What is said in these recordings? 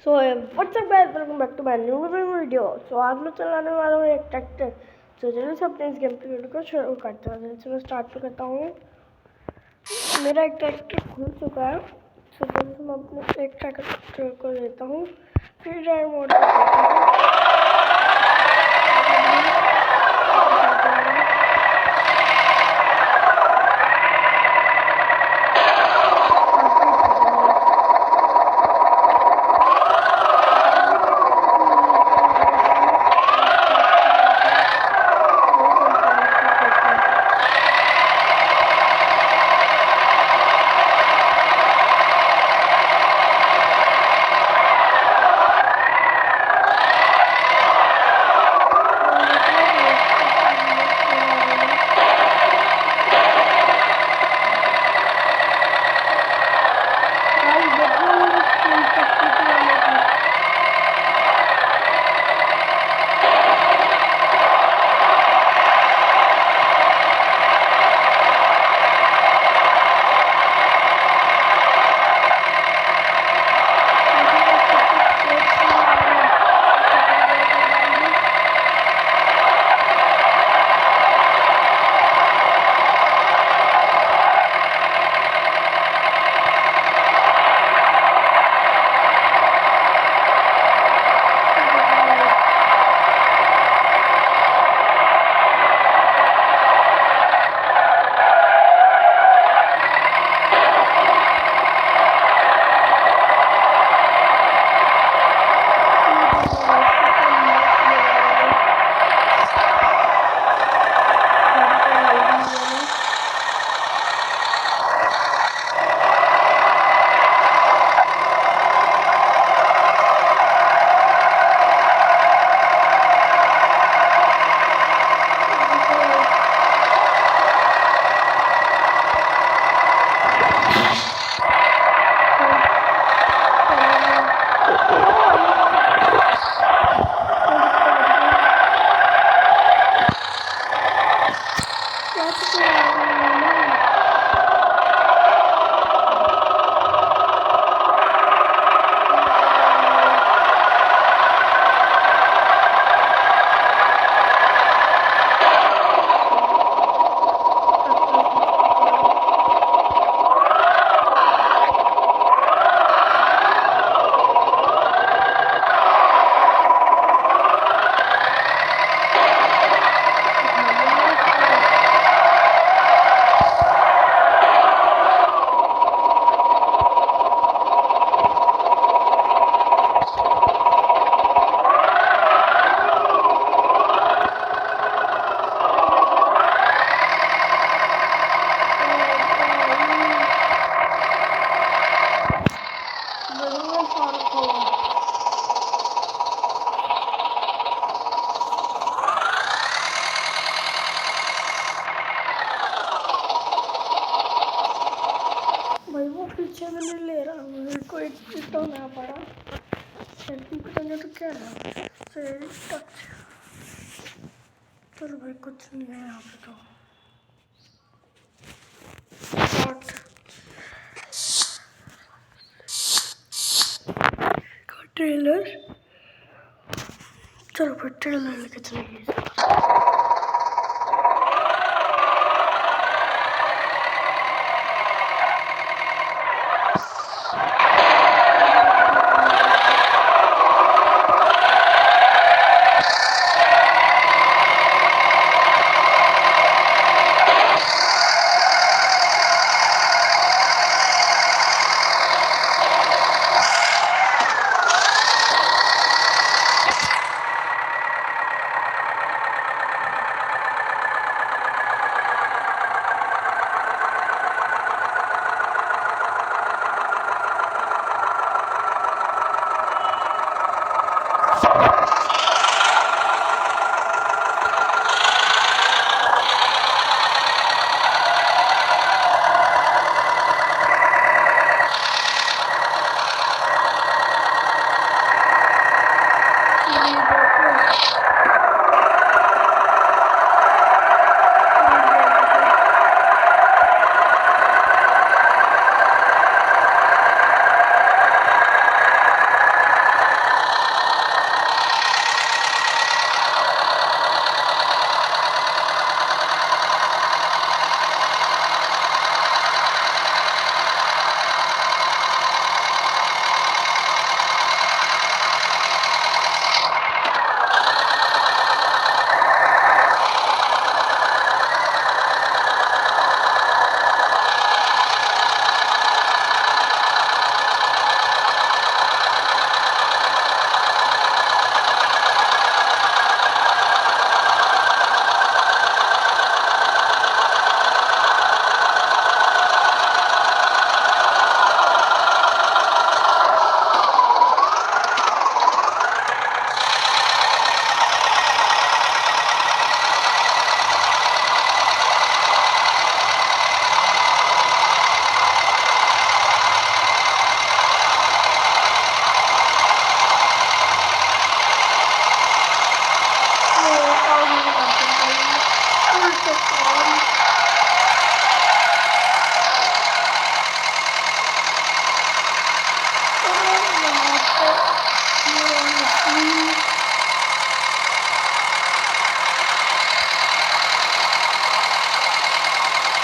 So whatsapp guys, welcome back to my new video. So आज मैं चलाने वाला हूँ एक ट्रैक्टर। तो चलिए से अपने इस गेम प्ले को शुरू करते हैं। जैसे मैं स्टार्ट तो करता हूँ। मेरा एक ट्रैक्टर खुल चुका है। सो जल्दी मैं अपने एक ट्रैक्टर को लेता हूँ, फिर ड्राइव मोड पर जाता हूँ। भाई वो पीछे में नहीं ले रहा, मेरे को एक चीज तो ना पड़ा। सेल्फी करेंगे तो क्या है, चलो भाई कुछ नहीं है यहाँ पे। तो ट्रेलर, चलो फिर ट्रेलर लेके चलेंगे।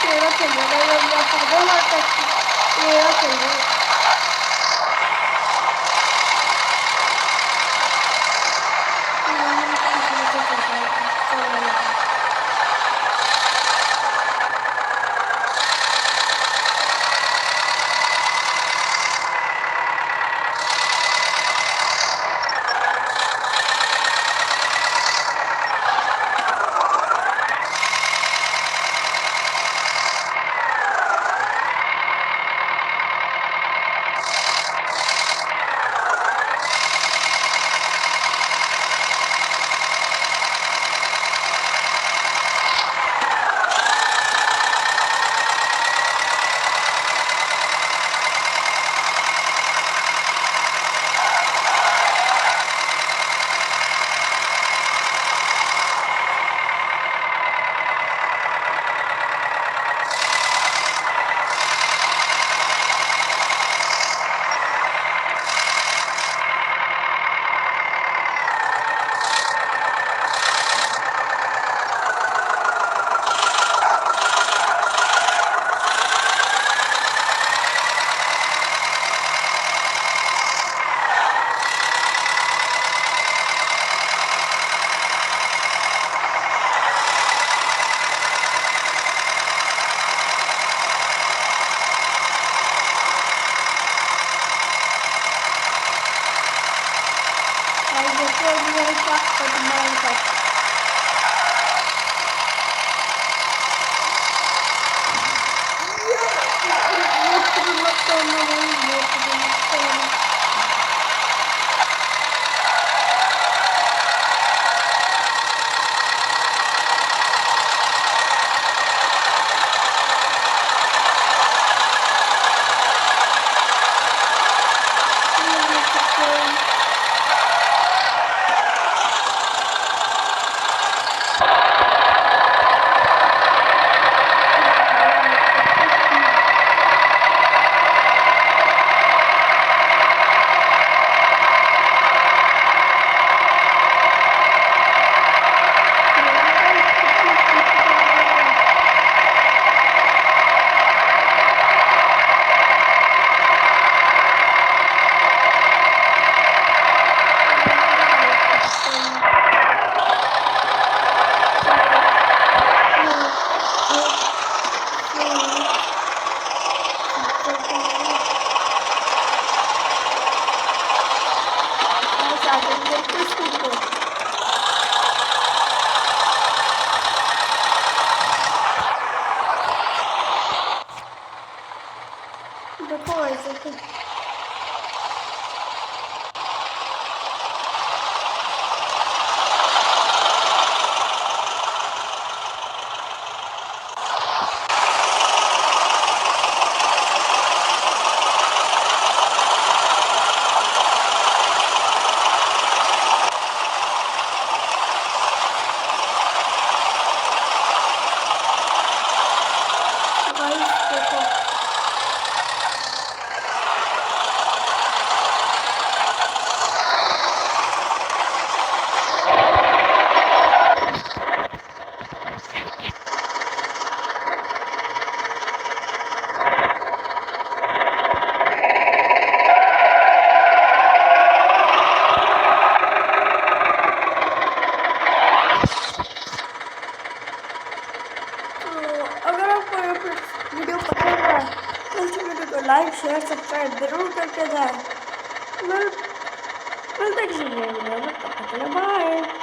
तेरा चल रहा है या फिर 2 तक तेरा चल रहा है देखो ऐसे तो गाइस देखो तो अगर आपको ये वीडियो पसंद आया तो इस वीडियो को लाइक शेयर सब्सक्राइब जरूर करके जाए। मिलते किसी नए वीडियो में, तब तक के लिए बाय।